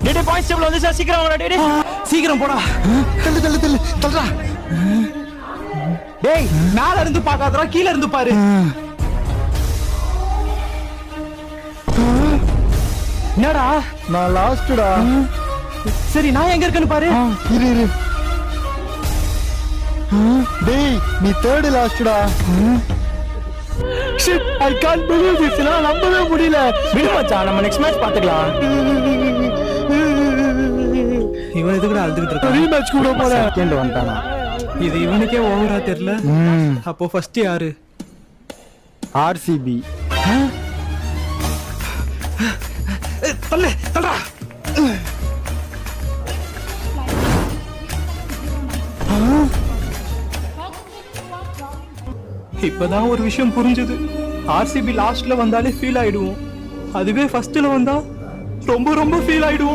டேய் points table வந்து sir சீக்கிரம் வாடா டேய் சீக்கிரம் போடா. தள்ளுடா. டேய் மேல இருந்து பாக்காதடா, கீழ இருந்து பாரு. என்னடா நான் லாஸ்டா. சரி நான் எங்க இருக்கேன்னு பாரு. இரு. டேய் நீ தேர்ட் லாஸ்டா. Shit I can't believe this. நான் நம்பவே முடியல. விடு மச்சான், நம்ம நெக்ஸ்ட் மேட்ச் பாத்துக்கலாம். இவன் எதுக்குடா அழுதுகிட்டு இருக்கான்? ரீமேட்ச் கூட போற. செகண்ட் வந்துட்டானா? இது இவனுக்கே ஓவரா தெரியல. அப்போ ஃபர்ஸ்ட் யாரு? ஆர்சிபி. தள்ளுடா. இப்பதான் ஒரு விஷயம் புரிஞ்சது. ஆர்சிபி லாஸ்ட்ல வந்தாலே ஃபீல் ஆயிடுவோம், அதுவே ஃபர்ஸ்ட்ல வந்தா ரொம்ப ரொம்ப ஃபீல் ஆயிடுவோம்.